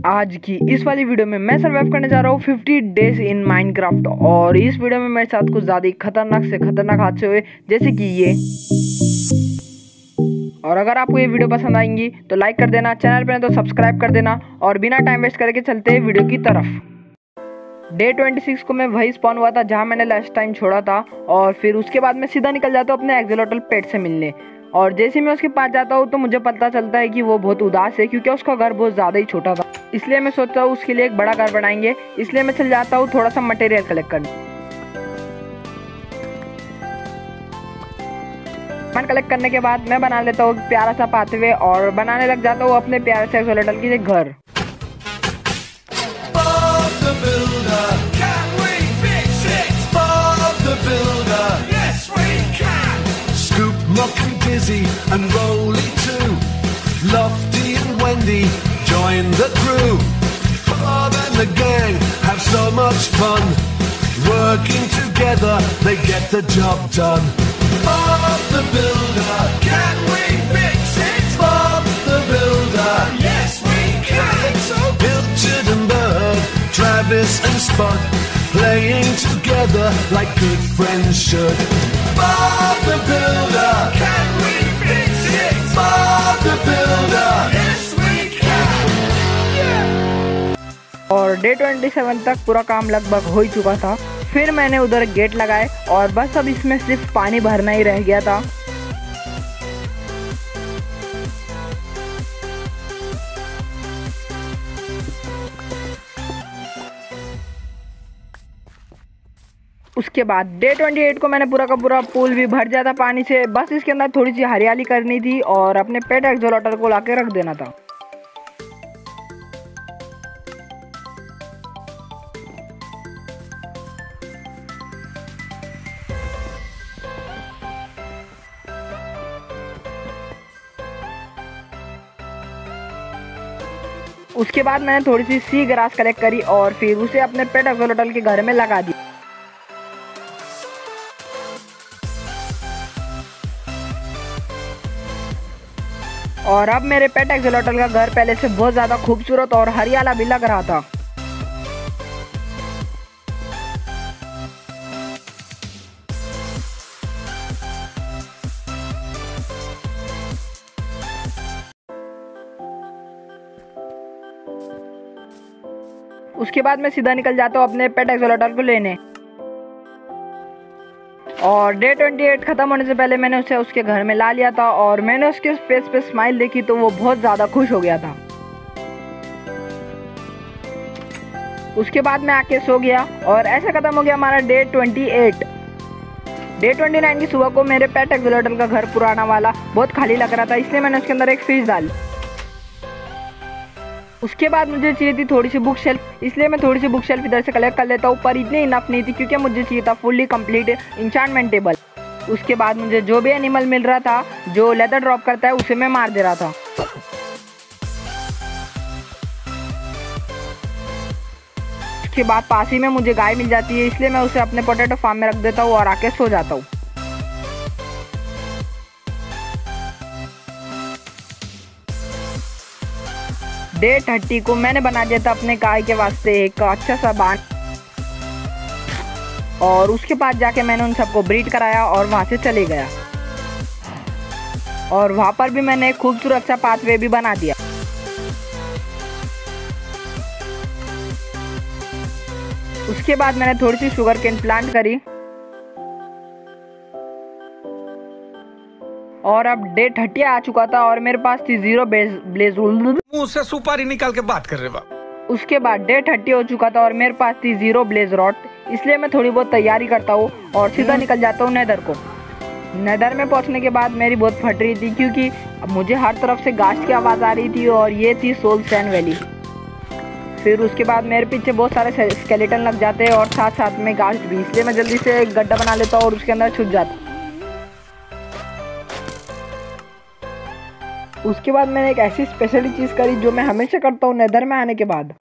आज की इस वाली वीडियो में मैं सर्वाइव करने जा रहा हूँ 50 डेज इन माइनक्राफ्ट। और इस वीडियो में मेरे साथ कुछ ज़्यादा ही खतरनाक से खतरनाक हादसे हुए, जैसे कि ये। और अगर आपको ये वीडियो पसंद आएंगी तो लाइक कर देना, चैनल पर तो सब्सक्राइब कर देना। और बिना टाइम वेस्ट करके चलते हैं वीडियो की तरफ। डे 26 को मैं वही स्पॉन हुआ था जहाँ मैंने लास्ट टाइम छोड़ा था। और फिर उसके बाद मैं सीधा निकल जाता हूँ अपने एक्सोलेटल पेट से मिलने। और जैसे मैं उसके पास जाता हूँ तो मुझे पता चलता है कि वो बहुत उदास है, क्योंकि उसका घर बहुत ज़्यादा ही छोटा था। इसलिए मैं सोचता हूँ उसके लिए एक बड़ा घर बनाएंगे। इसलिए मैं चल जाता हूँ थोड़ा सा मटेरियल कलेक्ट करने। सामान कलेक्ट करने के बाद मैं बना लेता हूँ प्यारा सा पाथवे और बनाने लग जाता हूँ अपने प्यारे से एक्सोलेटल के लिए घर। Dizzy and Rolly too, Lofty and Wendy join the crew. Bob and the gang have so much fun. Working together, they get the job done. Bob the Builder, can we fix it? Bob the Builder, yes we can. So Pilchard and Bird, Travis and Spud, playing together like good friends should. Bob the Builder, can we fix it? Bob the Builder, yes we can. Yeah. और day 27 तक पूरा काम लगभग हो ही चुका था। फिर मैंने उधर गेट लगाए और बस अब इसमें सिर्फ पानी भरना ही रह गया था। उसके बाद डे 28 को मैंने पूरा का पूरा पूल भी भर जाता पानी से। बस इसके अंदर थोड़ी सी हरियाली करनी थी और अपने पेट एक्सोलेटल को लाके रख देना था। उसके बाद मैंने थोड़ी सी सी ग्रास कलेक्ट करी और फिर उसे अपने पेट एक्सोलेटल के घर में लगा दी। और अब मेरे पेट एक्सोलेटल का घर पहले से बहुत ज़्यादा खूबसूरत और हरियाला भी लग रहा था। उसके बाद मैं सीधा निकल जाता हूँ अपने पेट एक्सोलेटल को लेने। और डे 28 खत्म होने से पहले मैंने उसे उसके घर में ला लिया था और मैंने उसके फेस पे स्माइल देखी तो वो बहुत ज़्यादा खुश हो गया था। उसके बाद मैं आके सो गया और ऐसे खत्म हो गया हमारा डे 28। डे 29 की सुबह को मेरे पेट एक्सोलेटल का घर पुराना वाला बहुत खाली लग रहा था, इसलिए मैंने उसके अंदर एक फिश डाली। उसके बाद मुझे चाहिए थी थोड़ी सी बुक शेल्फ, इसलिए मैं थोड़ी सी बुक शेल्फ इधर से कलेक्ट कर लेता हूँ, पर इतनी इनफ नहीं थी क्योंकि मुझे चाहिए था फुल्ली कंप्लीट इंचांटमेंट टेबल। उसके बाद मुझे जो भी एनिमल मिल रहा था जो लेदर ड्रॉप करता है उसे मैं मार दे रहा था। उसके बाद पास ही में मुझे गाय मिल जाती है, इसलिए मैं उसे अपने पोटैटो फार्म में रख देता हूँ और आके सो जाता हूँ। डे 30 को मैंने बना दिया था अपने गाय के वास्ते एक अच्छा सा बांध। और उसके बाद जाके मैंने उन सबको ब्रीड कराया और वहाँ से चले गया। और वहाँ पर भी मैंने एक खूबसूरत सा पाथवे भी बना दिया। उसके बाद मैंने थोड़ी सी शुगर केन प्लांट करी। और अब डे 30 आ चुका था और मेरे पास थी जीरो ब्लेज मुंह से सुपारी निकाल के बात कर रहे बा। उसके बाद डे 30 हो चुका था और मेरे पास थी जीरो ब्लेज रॉड, इसलिए मैं थोड़ी बहुत तैयारी करता हूँ और सीधा निकल जाता हूँ नेदर को। नेदर में पहुँचने के बाद मेरी बहुत फट रही थी क्योंकि मुझे हर तरफ से घास की आवाज़ आ रही थी और ये थी सोल सैंड वैली। फिर उसके बाद मेरे पीछे बहुत सारे स्केलेटन लग जाते हैं और साथ साथ में घास भी, इसलिए मैं जल्दी से एक गड्ढा बना लेता हूँ और उसके अंदर छुप जाता। उसके बाद मैंने एक ऐसी स्पेशली चीज़ करी जो मैं हमेशा करता हूँ नेदर में आने के बाद।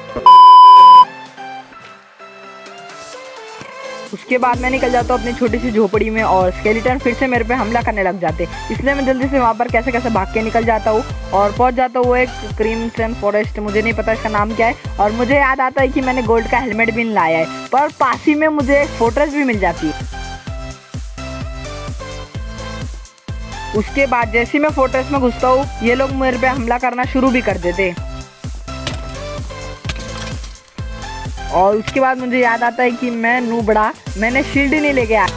उसके बाद मैं निकल जाता हूँ अपनी छोटी सी झोपड़ी में और स्केलेटन फिर से मेरे पे हमला करने लग जाते, इसलिए मैं जल्दी से वहाँ पर कैसे कैसे भाग के निकल जाता हूँ और पहुँच जाता हूँ एक क्रिम्सन फॉरेस्ट, मुझे नहीं पता इसका नाम क्या है। और मुझे याद आता है कि मैंने गोल्ड का हेलमेट भी लाया है, पर पास ही में मुझे एक फोर्ट्रेस भी मिल जाती है। उसके बाद जैसे ही मैं फोर्ट्रेस में घुसता हूँ ये लोग मेरे पे हमला करना शुरू भी कर देते और उसके बाद मुझे याद आता है कि मैं नूबड़ा, मैंने शील्ड ही नहीं लेके आया।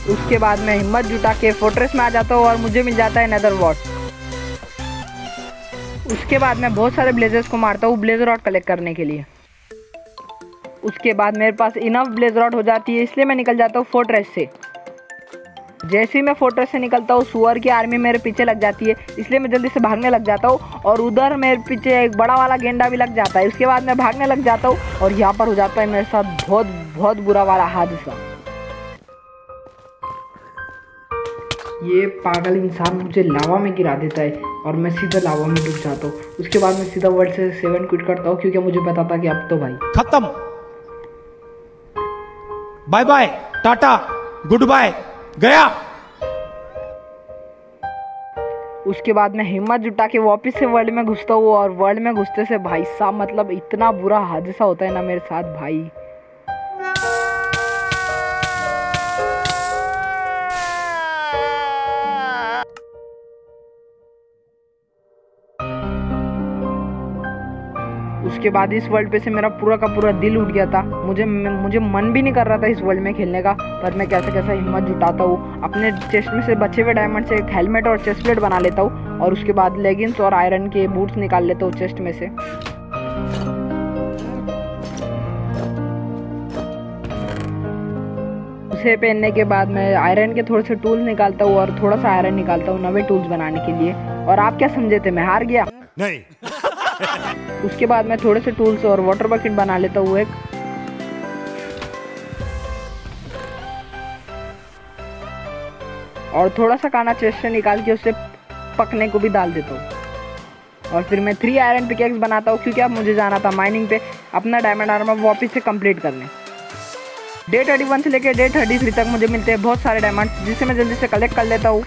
उसके बाद मैं हिम्मत जुटा के फोर्ट्रेस में आ जाता हूँ और मुझे मिल जाता है नेदर वॉट। उसके बाद मैं बहुत सारे ब्लेजर्स को मारता हूँ ब्लेजर रॉड कलेक्ट करने के लिए। उसके बाद मेरे पास इनफ ब्लेजर रॉड हो जाती है, इसलिए मैं निकल जाता हूँ फोर्ट्रेस से। जैसे ही मैं फोर्ट्रेस से निकलता हूँ सुअर की आर्मी मेरे पीछे लग जाती है, इसलिए मैं जल्दी से भागने लग जाता हूँ और उधर मेरे पीछे एक बड़ा वाला गेंडा भी लग जाता है। उसके बाद मैं भागने लग जाता हूँ और यहाँ पर हो जाता है मेरे साथ बहुत बहुत बुरा वाला हादसा। ये पागल इंसान मुझे लावा में गिरा देता है और मैं सीधा लावा में डूब जाता हूँ। उसके बाद मैं सीधा वर्ल्ड से 7 क्विट करता हूँ क्योंकि मुझे पता था कि अब तो भाई खत्म, bye bye, ta-ta, goodbye, गया। उसके बाद मैं हिम्मत जुटा के वापस से वर्ल्ड में घुसता हूँ और वर्ल्ड में घुसते से भाई साहब मतलब इतना बुरा हादसा होता है ना मेरे साथ भाई। उसके बाद इस वर्ल्ड पे से मेरा पूरा का पूरा दिल उठ गया था, मुझे मन भी नहीं कर रहा था इस वर्ल्ड में खेलने का, पर मैं कैसे कैसे हिम्मत जुटाता हूँ, अपने चेस्ट में से बचे हुए डायमंड से एक हेलमेट और चेस्ट प्लेट बना लेता हूँ और उसके बाद लेगिंग्स और आयरन के बूट्स निकाल लेता हूँ चेस्ट में से। उसे पहनने के बाद मैं आयरन के थोड़े से टूल्स निकालता हूँ और थोड़ा सा आयरन निकालता हूँ नए टूल्स बनाने के लिए। और आप क्या समझे थे मैं हार गया? नहीं। उसके बाद मैं थोड़े से टूल्स और वाटर बकेट बना लेता हूँ एक, और थोड़ा सा खाना चेस्ट से निकाल के उसे पकने को भी डाल देता हूँ। और फिर मैं 3 आयरन पिकेक्स बनाता हूँ क्योंकि अब मुझे जाना था माइनिंग पे अपना डायमंड आर्मर वापस से कंप्लीट करने। डे 31 से लेकर डे 33 तक मुझे मिलते हैं बहुत सारे डायमंड जिसे मैं जल्दी से कलेक्ट कर लेता हूँ।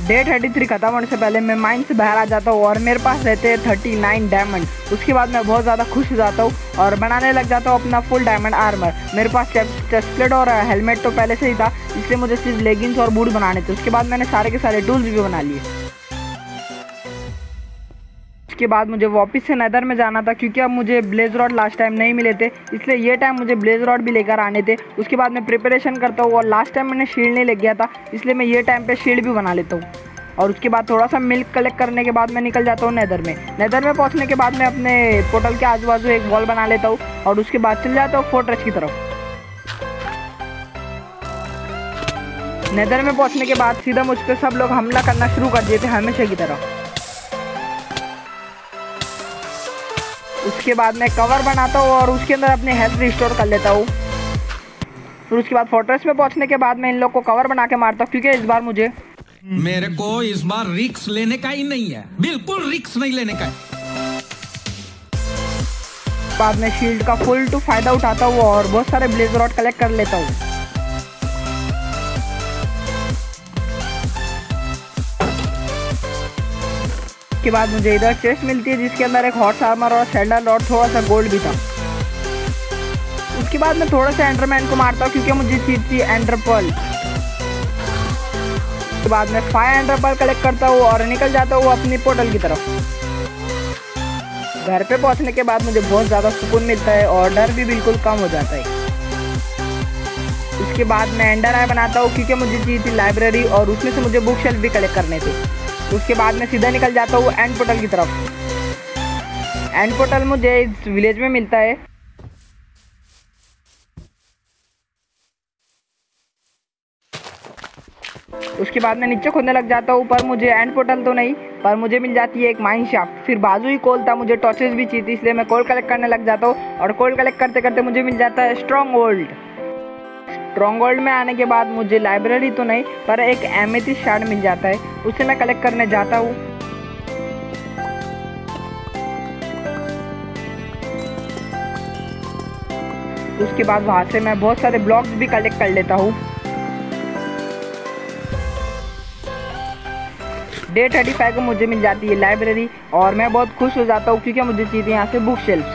डे 33 खत्म होने से पहले मैं माइन से बाहर आ जाता हूँ और मेरे पास रहते हैं 39 डायमंड। उसके बाद मैं बहुत ज़्यादा खुश हो जाता हूँ और बनाने लग जाता हूँ अपना फुल डायमंड आर्मर। मेरे पास चेस्ट प्लेट और हेलमेट तो पहले से ही था, इसलिए मुझे सिर्फ लेगिंग्स और बूट बनाने थे। उसके बाद मैंने सारे के सारे टूल्स भी बना लिए। उसके बाद मुझे वापस से नेदर में जाना था क्योंकि अब मुझे ब्लेज रॉड लास्ट टाइम नहीं मिले थे, इसलिए ये टाइम मुझे ब्लेज रॉड भी लेकर आने थे। उसके बाद मैं प्रिपरेशन करता हूँ और लास्ट टाइम मैंने शील्ड नहीं ले गया था, इसलिए मैं ये टाइम पे शील्ड भी बना लेता हूँ। और उसके बाद थोड़ा सा मिल्क कलेक्ट करने के बाद मैं निकल जाता हूँ नेदर में। नेदर में पहुँचने के बाद मैं अपने पोर्टल के आजू बाजू एक वॉल बना लेता हूँ और उसके बाद चल जाता हूँ फोर्ट्रेस की तरफ। नेदर में पहुँचने के बाद सीधा मुझ पर सब लोग हमला करना शुरू कर दिए थे हमेशा की तरह। उसके बाद मैं कवर बनाता हूँ और उसके अंदर अपने हेल्थ रिस्टोर कर लेता हूँ। फिर उसके बाद फोर्ट्रेस में पहुँचने के बाद मैं इन लोग को कवर बना के मारता हूँ क्योंकि इस बार मुझे मेरे को इस बार रिक्स लेने का ही नहीं है, बिल्कुल रिक्स नहीं लेने का है। बाद में शील्ड का फुल टू फायदा उठाता हूँ और बहुत सारे ब्लेज रॉड कलेक्ट कर लेता हूँ। उसके बाद मुझे इधर चेस्ट मिलती है जिसके अंदर एक हॉर्स आर्मर और सैंडल और थोड़ा सा गोल्ड भी था। उसके बाद मैं थोड़ा सा एंडरमैन को मारता हूँ क्योंकि मुझे चाहिए थी एंडर पर्ल। उसके बाद मैं 5 एंडर पर्ल कलेक्ट करता हूँ और निकल जाता हूँ अपनी पोर्टल की तरफ। घर पे पहुँचने के बाद मुझे बहुत ज़्यादा सुकून मिलता है और डर भी बिल्कुल कम हो जाता है। उसके बाद मैं एंडर आई बनाता हूँ क्योंकि मुझे चाहिए थी लाइब्रेरी और उसमें से मुझे बुक शेल्फ भी कलेक्ट करने थे। उसके बाद मैं सीधा निकल जाता हूँ एंड पोर्टल की तरफ। एंड पोर्टल मुझे इस विलेज में मिलता है। उसके बाद मैं नीचे खोदने लग जाता हूँ, पर मुझे एंड पोर्टल तो नहीं, पर मुझे मिल जाती है एक माइन शाफ्ट। फिर बाजू ही कोल था, मुझे टॉर्चेस भी चाहिए थी, इसलिए मैं कोल कलेक्ट करने लग जाता हूँ। और कोल कलेक्ट करते करते मुझे मिल जाता है स्ट्रॉन्ग होल्ड। स्ट्रॉन्ग होल्ड में आने के बाद मुझे लाइब्रेरी तो नहीं, पर एक एमेथिस्ट शार्ड मिल जाता है, उसे मैं कलेक्ट करने जाता हूँ। उसके बाद वहाँ से मैं बहुत सारे ब्लॉक्स भी कलेक्ट कर लेता हूँ। डे 35 को मुझे मिल जाती है लाइब्रेरी और मैं बहुत खुश हो जाता हूँ क्योंकि मुझे चाहिए यहाँ से बुक शेल्फ।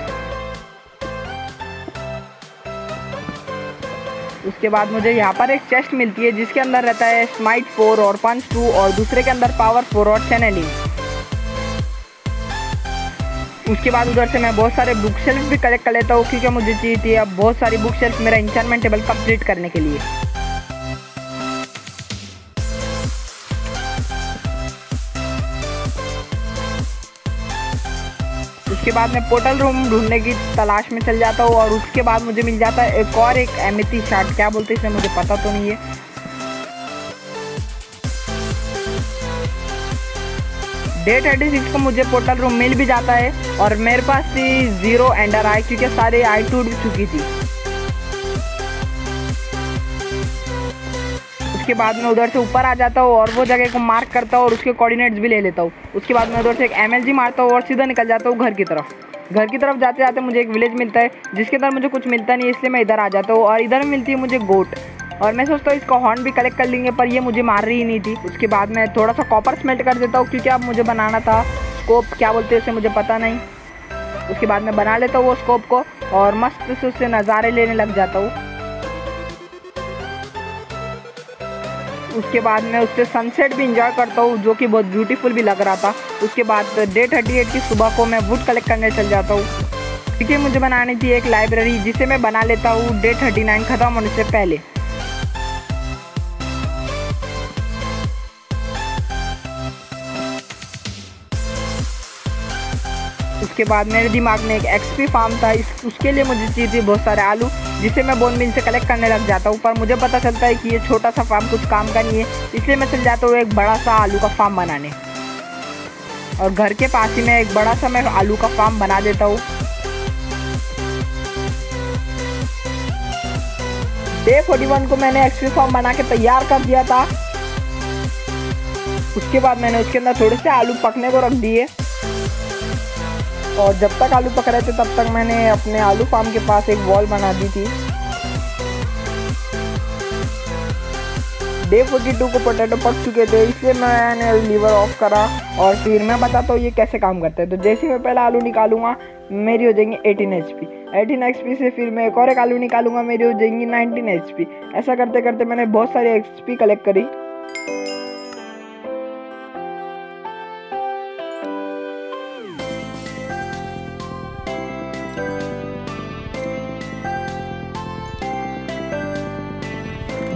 उसके बाद मुझे यहाँ पर एक चेस्ट मिलती है जिसके अंदर रहता है स्माइट 4 और पंच 2 और दूसरे के अंदर पावर 4 और चैनलिंग। उसके बाद उधर से मैं बहुत सारे बुक शेल्फ भी कलेक्ट कर लेता हूँ क्योंकि मुझे चाहिए थी अब बहुत सारी बुक शेल्फ मेरा एन्चेंटमेंट टेबल कंप्लीट करने के लिए। उसके बाद मैं पोर्टल रूम ढूंढने की तलाश में चल जाता हूँ और उसके बाद मुझे मिल जाता है एक एमेथिस्ट शार्ड, क्या बोलते हैं इसे मुझे पता तो नहीं है। डे 36 को मुझे पोर्टल रूम मिल भी जाता है और मेरे पास थी 0 एंडर आई क्योंकि सारे आई टूट चुकी थी। उसके बाद मैं उधर से ऊपर आ जाता हूँ और वो जगह को मार्क करता हूँ और उसके कोऑर्डिनेट्स भी ले लेता हूँ। उसके बाद मैं उधर से एक MLG मारता हूँ और सीधा निकल जाता हूँ घर की तरफ। घर की तरफ जाते जाते मुझे एक विलेज मिलता है जिसके अंदर मुझे कुछ मिलता नहीं, इसलिए मैं इधर आ जाता हूँ और इधर मिलती है मुझे गोट और मैं सोचता हूँ इसका हॉर्न भी कलेक्ट कर लेंगे, पर ये मुझे मार रही नहीं थी। उसके बाद मैं थोड़ा सा कॉपर स्मेल्ट कर देता हूँ क्योंकि अब मुझे बनाना था स्कोप, क्या बोलते हैं उसे मुझे पता नहीं। उसके बाद मैं बना लेता हूँ वो स्कोप को और मस्त से उससे नज़ारे लेने लग जाता हूँ। उसके बाद मैं उससे सनसेट भी इंजॉय करता हूँ जो कि बहुत ब्यूटीफुल भी लग रहा था। उसके बाद डे 38 की सुबह को मैं वुड कलेक्ट करने चल जाता हूँ क्योंकि मुझे बनानी थी एक लाइब्रेरी जिसे मैं बना लेता हूँ डे 39 ख़त्म होने से पहले। उसके बाद मेरे दिमाग में एक XP फार्म था, उसके लिए मुझे चाहिए थी बहुत सारे आलू जिसे मैं बोन मिल से कलेक्ट करने लग जाता हूँ, पर मुझे पता चलता है कि ये छोटा सा फार्म कुछ काम का नहीं है, इसलिए मैं चल जाता हूँ एक बड़ा सा आलू का फार्म बनाने। और घर के पास ही मैं एक बड़ा सा मैं आलू का फार्म बना देता हूँ। डे 41 को मैंने XP फार्म बना के तैयार कर दिया था। उसके बाद मैंने उसके अंदर थोड़े से आलू पकने को रख दिए और जब तक आलू पक रहे थे तब तक मैंने अपने आलू फार्म के पास एक वॉल बना दी थी। डे 42 को पोटैटो पक चुके थे इसलिए मैंने लीवर ऑफ करा और फिर मैं बताता हूँ ये कैसे काम करता है। तो जैसे मैं पहला आलू निकालूंगा मेरी हो जाएंगी 18 HP, 18 HP से फिर मैं एक आलू निकालूंगा मेरी हो जाएंगी 19 HP। ऐसा करते करते मैंने बहुत सारी XP कलेक्ट करी।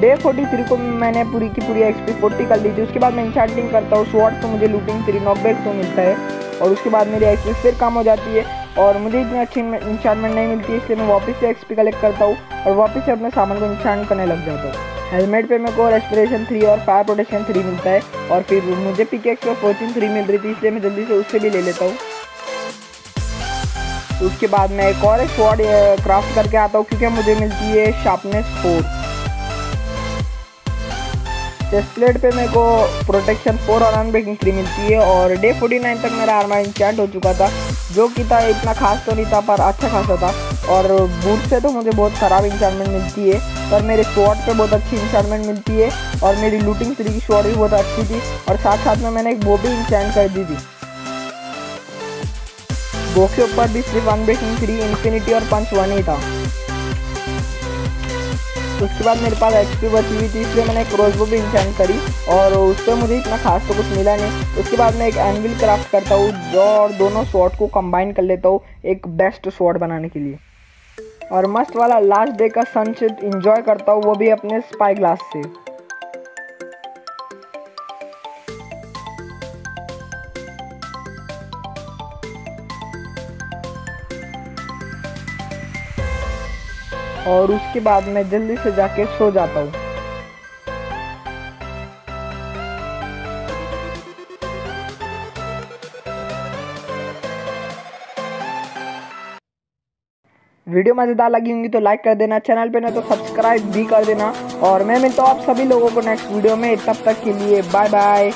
डे 43 को मैंने पूरी की पूरी XP 40 कर ली थी। उसके बाद मैं इंचार्टिंग करता हूँ स्वॉर्ड, तो मुझे लूटिंग 3 नॉकबैक तो मिलता है और उसके बाद मेरी XP फिर कम हो जाती है और मुझे इतनी अच्छी इंचार्टमेंट नहीं मिलती, इसलिए मैं वापस से XP कलेक्ट करता हूँ और वापस से अपने सामान को इंचार्ट करने लग जाता हूँ। हेलमेट पे मेरे को रेस्पिरेशन 3 और फायर प्रोटेक्शन 3 मिलता है और फिर मुझे पिकेक्स और फॉर्च्यून 3 मिल रही थी, इसलिए मैं जल्दी से उससे भी ले लेता हूँ। उसके बाद मैं एक और स्वॉर्ड क्राफ्ट करके आता हूँ क्योंकि मुझे मिलती है शार्पनेस 4। चेस्ट प्लेट पे मेरे को प्रोटेक्शन 4 और अनब्रेकिंग 3 मिलती है और डे 49 तक मेरा आर्मर इंचेंट हो चुका था जो कि था इतना खास तो नहीं था पर अच्छा खासा था। और बूट से तो मुझे बहुत ख़राब इंचार्टमेंट मिलती है पर मेरे स्वॉर्ड पे बहुत अच्छी इंचार्टमेंट मिलती है और मेरी लूटिंग 3 की स्वॉर्ड भी बहुत अच्छी थी और साथ साथ में मैंने एक बो भी इंचेंट कर दी थी। बो के ऊपर भी सिर्फ अनब्रेकिंग 3, इन्फिनिटी और पंच 1 ही था। उसके बाद मेरे पास XP बची हुई थी इसलिए मैंने क्रॉसबो भी इंचेंट करी और उससे मुझे इतना खास तो कुछ मिला नहीं। उसके बाद मैं एक एनविल क्राफ्ट करता हूँ जो और दोनों स्वॉर्ड को कंबाइन कर लेता हूँ एक बेस्ट स्वॉर्ड बनाने के लिए और मस्त वाला लास्ट डे का सनसेट इंजॉय करता हूँ, वो भी अपने स्पाई ग्लास से। और उसके बाद मैं जल्दी से जाके सो जाता हूँ। वीडियो मज़ेदार लगी होंगी तो लाइक कर देना, चैनल पे ना तो सब्सक्राइब भी कर देना। और मैं मिलता हूँ आप सभी लोगों को नेक्स्ट वीडियो में, तब तक के लिए बाय बाय।